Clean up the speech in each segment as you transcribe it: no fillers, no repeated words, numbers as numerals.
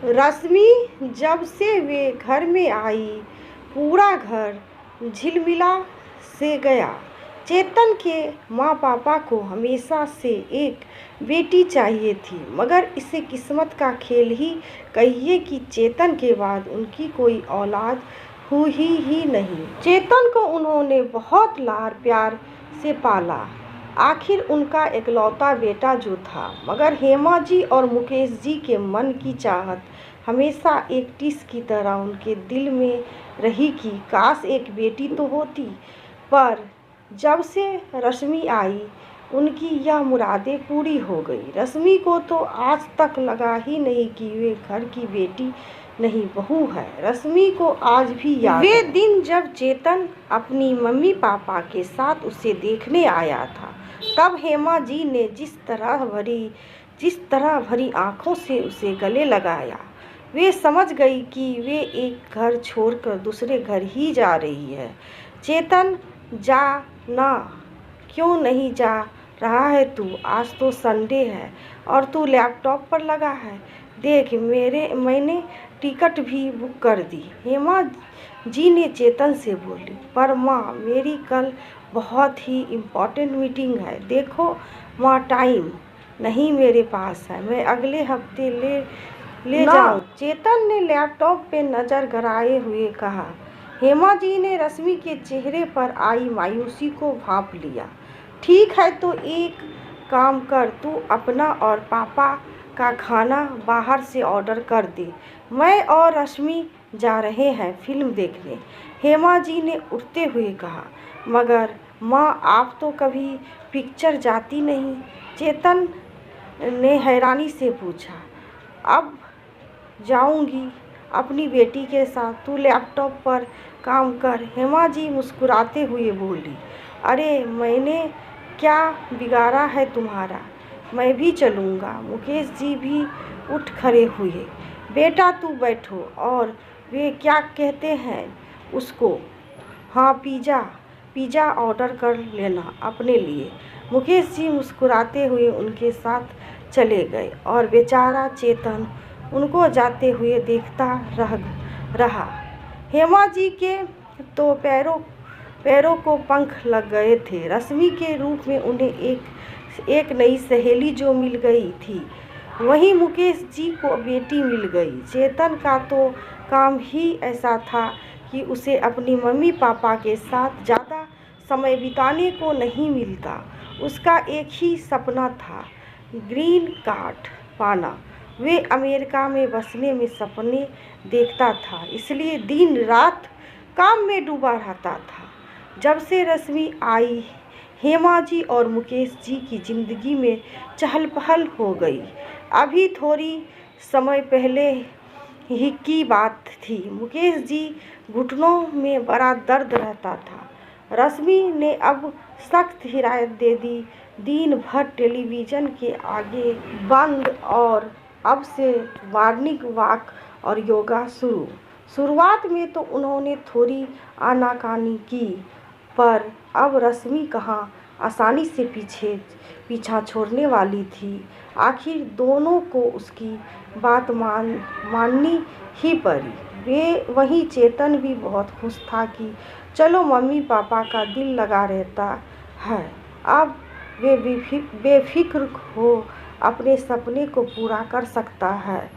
रश्मि जब से वे घर में आई, पूरा घर झिलमिला से गया। चेतन के माँ पापा को हमेशा से एक बेटी चाहिए थी, मगर इसे किस्मत का खेल ही कहिए कि चेतन के बाद उनकी कोई औलाद हुई ही नहीं। चेतन को उन्होंने बहुत लाड़ प्यार से पाला, आखिर उनका इकलौता बेटा जो था। मगर हेमा जी और मुकेश जी के मन की चाहत हमेशा एक टिस की तरह उनके दिल में रही कि काश एक बेटी तो होती। पर जब से रश्मि आई, उनकी यह मुरादें पूरी हो गई। रश्मि को तो आज तक लगा ही नहीं कि वे घर की बेटी नहीं, बहू है। रश्मि को आज भी याद वे दिन जब चेतन अपनी मम्मी पापा के साथ उसे देखने आया था। तब हेमा जी ने जिस तरह भरी आंखों से उसे गले लगाया, वे समझ गई कि वे एक घर छोड़कर दूसरे घर ही जा रही है। चेतन, जा ना, क्यों नहीं जा रहा है तू? आज तो संडे है और तू लैपटॉप पर लगा है। देख, मैंने टिकट भी बुक कर दी। हेमा जी ने चेतन से बोली। पर माँ, मेरी कल बहुत ही इम्पोर्टेंट मीटिंग है। देखो माँ, टाइम नहीं मेरे पास है, मैं अगले हफ्ते ले जाऊँ। चेतन ने लैपटॉप पे नज़र गड़ाए हुए कहा। हेमा जी ने रश्मि के चेहरे पर आई मायूसी को भांप लिया। ठीक है, तो एक काम कर, तू अपना और पापा का खाना बाहर से ऑर्डर कर दे। मैं और रश्मि जा रहे हैं फिल्म देखने, हेमा जी ने उठते हुए कहा। मगर माँ, आप तो कभी पिक्चर जाती नहीं, चेतन ने हैरानी से पूछा। अब जाऊंगी अपनी बेटी के साथ, तू लैपटॉप पर काम कर, हेमा जी मुस्कुराते हुए बोली। अरे, मैंने क्या बिगाड़ा है तुम्हारा? मैं भी चलूँगा। मुकेश जी भी उठ खड़े हुए। बेटा तू बैठो, और वे क्या कहते हैं उसको? हाँ, पिज़्ज़ा ऑर्डर कर लेना अपने लिए। मुकेश जी मुस्कुराते हुए उनके साथ चले गए और बेचारा चेतन उनको जाते हुए देखता रहा। हेमा जी के तो पैरों को पंख लग गए थे। रश्मि के रूप में उन्हें एक नई सहेली जो मिल गई थी, वहीं मुकेश जी को बेटी मिल गई। चेतन का तो काम ही ऐसा था कि उसे अपनी मम्मी पापा के साथ ज़्यादा समय बिताने को नहीं मिलता। उसका एक ही सपना था, ग्रीन कार्ड पाना। वे अमेरिका में बसने में सपने देखता था, इसलिए दिन रात काम में डूबा रहता था। जब से रश्मि आई, हेमा जी और मुकेश जी की जिंदगी में चहल पहल हो गई। अभी थोड़ी समय पहले ही की बात थी, मुकेश जी घुटनों में बड़ा दर्द रहता था। रश्मि ने अब सख्त हिदायत दे दी, दिन भर टेलीविज़न के आगे बंद, और अब से मॉर्निंग वॉक और योगा शुरू। शुरुआत में तो उन्होंने थोड़ी आनाकानी की, पर अब रश्मि कहाँ आसानी से पीछा छोड़ने वाली थी। आखिर दोनों को उसकी बात माननी ही पड़ी। वहीं चेतन भी बहुत खुश था कि चलो मम्मी पापा का दिल लगा रहता है, अब वे बेफिक्र हो अपने सपने को पूरा कर सकता है।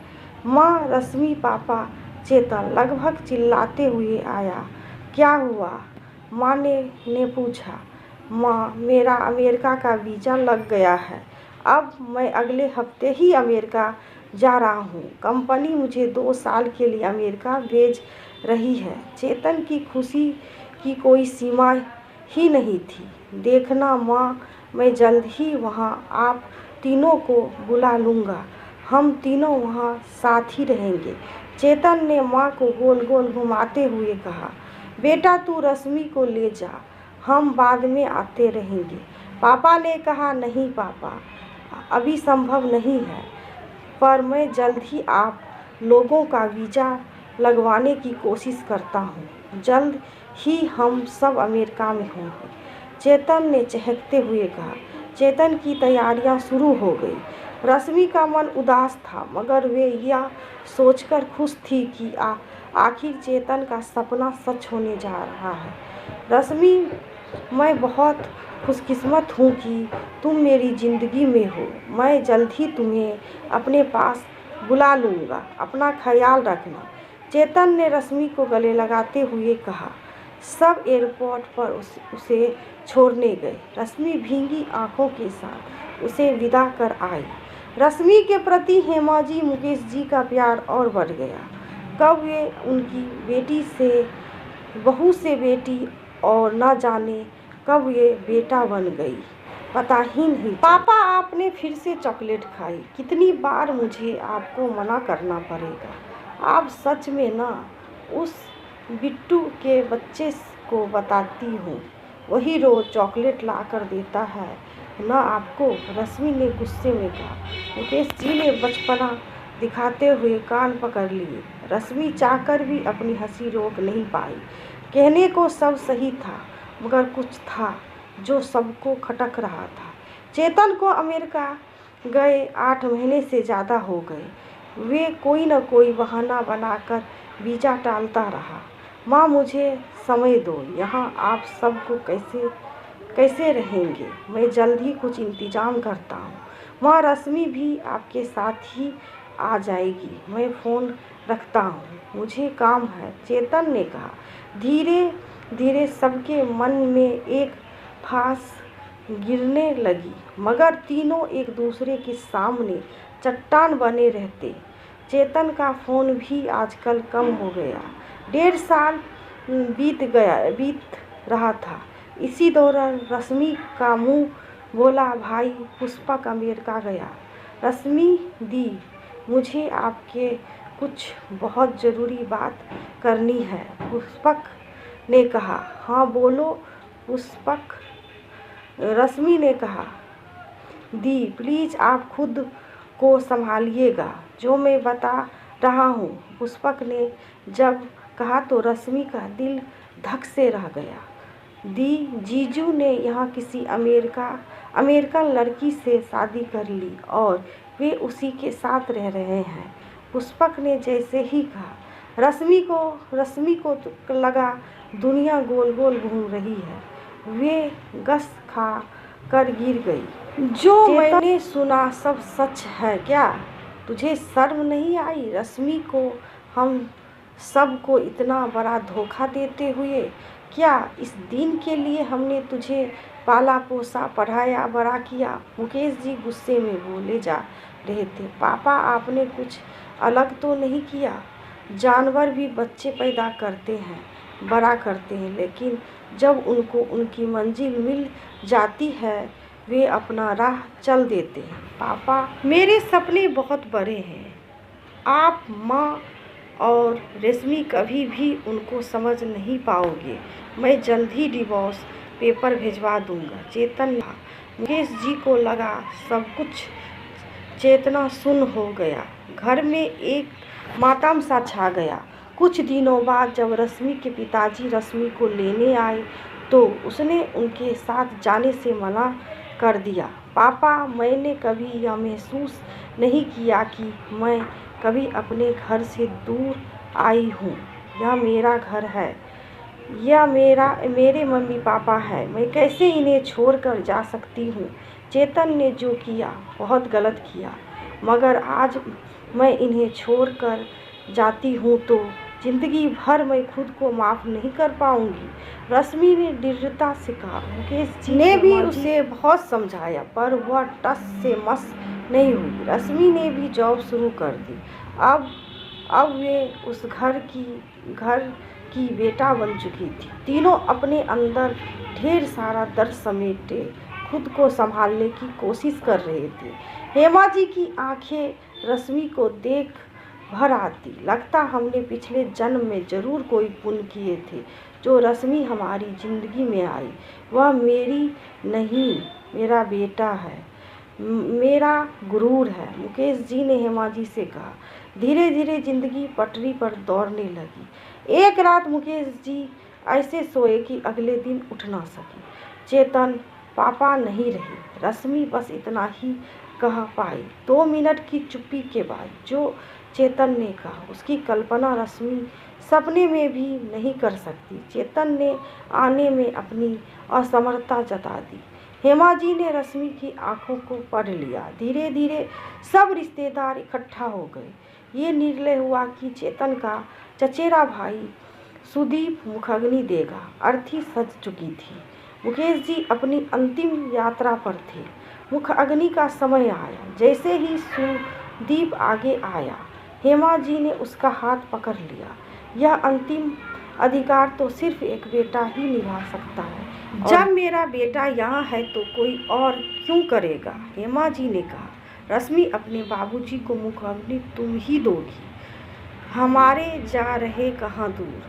माँ, रश्मि, पापा, चेतन लगभग चिल्लाते हुए आया। क्या हुआ? माँ ने पूछा। माँ, मेरा अमेरिका का वीज़ा लग गया है, अब मैं अगले हफ्ते ही अमेरिका जा रहा हूँ। कंपनी मुझे 2 साल के लिए अमेरिका भेज रही है। चेतन की खुशी की कोई सीमा ही नहीं थी। देखना माँ, मैं जल्द ही वहाँ आप तीनों को बुला लूँगा, हम तीनों वहाँ साथ ही रहेंगे। चेतन ने माँ को गोल गोल घुमाते हुए कहा। बेटा तू रश्मि को ले जा, हम बाद में आते रहेंगे। पापा ने कहा। नहीं पापा, अभी संभव नहीं है, पर मैं जल्द ही आप लोगों का वीज़ा लगवाने की कोशिश करता हूँ। जल्द ही हम सब अमेरिका में होंगे, चेतन ने चहकते हुए कहा। चेतन की तैयारियां शुरू हो गई। रश्मि का मन उदास था, मगर वे यह सोचकर खुश थी कि आखिर चेतन का सपना सच होने जा रहा है। रश्मि, मैं बहुत खुशकिस्मत हूँ कि तुम मेरी ज़िंदगी में हो। मैं जल्द ही तुम्हें अपने पास बुला लूँगा। अपना ख्याल रखना। चेतन ने रश्मि को गले लगाते हुए कहा। सब एयरपोर्ट पर उसे छोड़ने गए। रश्मि भींगी आंखों के साथ उसे विदा कर आई। रश्मि के प्रति हेमा जी, मुकेश जी का प्यार और बढ़ गया। कब वे उनकी बेटी से बहू से बेटी और न जाने कब ये बेटा बन गई, पता ही नहीं। पापा, आपने फिर से चॉकलेट खाई। कितनी बार मुझे आपको मना करना पड़ेगा। आप सच में ना उस बिट्टू के बच्चे को बताती हूँ, वही रोज चॉकलेट ला कर देता है ना आपको, रश्मि ने गुस्से में कहा। मुकेश जी ने बचपना दिखाते हुए कान पकड़ लिए। रश्मि चाहकर भी अपनी हंसी रोक नहीं पाई। कहने को सब सही था, मगर कुछ था जो सबको खटक रहा था। चेतन को अमेरिका गए 8 महीने से ज़्यादा हो गए। वे कोई न कोई बहाना बनाकर वीज़ा टालता रहा। माँ, मुझे समय दो, यहाँ आप सबको कैसे रहेंगे। मैं जल्द ही कुछ इंतज़ाम करता हूँ। माँ, रश्मि भी आपके साथ ही आ जाएगी। मैं फ़ोन रखता हूँ, मुझे काम है, चेतन ने कहा। धीरे धीरे सबके मन में एक फांस गिरने लगी, मगर तीनों एक दूसरे के सामने चट्टान बने रहते। चेतन का फ़ोन भी आजकल कम हो गया। 1.5 साल बीत रहा था। इसी दौरान रश्मि का मुंह बोला, भाई पुष्पक अमेरिका गया। रश्मि दी, मुझे आपके कुछ बहुत ज़रूरी बात करनी है, पुष्पक ने कहा। हाँ बोलो पुष्पक, रश्मि ने कहा। दी, प्लीज़ आप खुद को संभालिएगा, जो मैं बता रहा हूँ, पुष्पक ने जब कहा तो रश्मि का दिल धक से रह गया। दी, जीजू ने यहाँ किसी अमेरिकन लड़की से शादी कर ली और वे उसी के साथ रह रहे हैं, पुष्पक ने जैसे ही कहा। रश्मि को तो लगा दुनिया गोल गोल घूम रही है। वे गस खा कर गिर गई। जो मैंने सुना सब सच है क्या? तुझे शर्म नहीं आई रश्मि को हम सबको इतना बड़ा धोखा देते हुए? क्या इस दिन के लिए हमने तुझे पाला पोसा, पढ़ाया, बड़ा किया? मुकेश जी गुस्से में बोले जा रहे थे। पापा, आपने कुछ अलग तो नहीं किया। जानवर भी बच्चे पैदा करते हैं, बड़ा करते हैं, लेकिन जब उनको उनकी मंजिल मिल जाती है वे अपना राह चल देते हैं। पापा, मेरे सपने बहुत बड़े हैं। आप माँ और रश्मि कभी भी उनको समझ नहीं पाओगे। मैं जल्द ही डिवोर्स पेपर भिजवा दूंगा, चेतन ने कहा। मुकेश जी को लगा सब कुछ चेतना सुन हो गया। घर में एक मातम सा छा गया। कुछ दिनों बाद जब रश्मि के पिताजी रश्मि को लेने आए तो उसने उनके साथ जाने से मना कर दिया। पापा, मैंने कभी यह महसूस नहीं किया कि मैं कभी अपने घर से दूर आई हूँ। यह मेरा घर है, यह मेरे मम्मी पापा हैं। मैं कैसे इन्हें छोड़कर जा सकती हूँ? चेतन ने जो किया बहुत गलत किया, मगर आज मैं इन्हें छोड़कर जाती हूँ तो जिंदगी भर मैं खुद को माफ़ नहीं कर पाऊंगी, रश्मि ने दृढ़ता से कहा। मुकेश जी ने भी उसे बहुत समझाया, पर वह टस से मस नहीं हुई। रश्मि ने भी जॉब शुरू कर दी। अब वे उस घर की बेटा बन चुकी थी। तीनों अपने अंदर ढेर सारा दर्द समेटे खुद को संभालने की कोशिश कर रहे थे। हेमा जी की आंखें रश्मि को देख भर आती। लगता हमने पिछले जन्म में जरूर कोई पुण्य किए थे जो रश्मि हमारी जिंदगी में आई। वह मेरी नहीं, मेरा बेटा है, मेरा गुरूर है, मुकेश जी ने हेमा जी से कहा। धीरे धीरे जिंदगी पटरी पर दौड़ने लगी। एक रात मुकेश जी ऐसे सोए कि अगले दिन उठ ना सके। चेतन, पापा नहीं रहे। रश्मि बस इतना ही कह पाई। 2 मिनट की चुप्पी के बाद जो चेतन ने कहा उसकी कल्पना रश्मि सपने में भी नहीं कर सकती। चेतन ने आने में अपनी असमर्थता जता दी। हेमा जी ने रश्मि की आंखों को पढ़ लिया। धीरे धीरे सब रिश्तेदार इकट्ठा हो गए। ये निर्णय हुआ कि चेतन का चचेरा भाई सुदीप मुखाग्नि देगा। अर्थी सज चुकी थी। मुकेश जी अपनी अंतिम यात्रा पर थे। मुखाग्नि का समय आया। जैसे ही सुदीप आगे आया, हेमा जी ने उसका हाथ पकड़ लिया। यह अंतिम अधिकार तो सिर्फ एक बेटा ही निभा सकता है। जब मेरा बेटा यहाँ है तो कोई और क्यों करेगा? हेमा जी ने कहा। रश्मि अपने बाबूजी को मुखाग्नि तुम ही दोगी। हमारे जा रहे कहाँ दूर,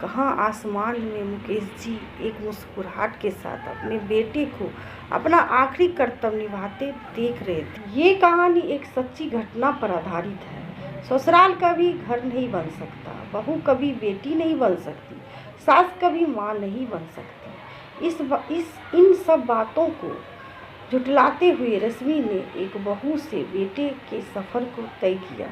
कहाँ आसमान में। मुकेश जी एक मुस्कुराहट के साथ अपने बेटे को अपना आखिरी कर्तव्य निभाते देख रहे थे। ये कहानी एक सच्ची घटना पर आधारित है। ससुराल कभी घर नहीं बन सकता, बहू कभी बेटी नहीं बन सकती, सास कभी माँ नहीं बन सकती। इन सब बातों को झुठलाते हुए रश्मि ने एक बहू से बेटे के सफ़र को तय किया।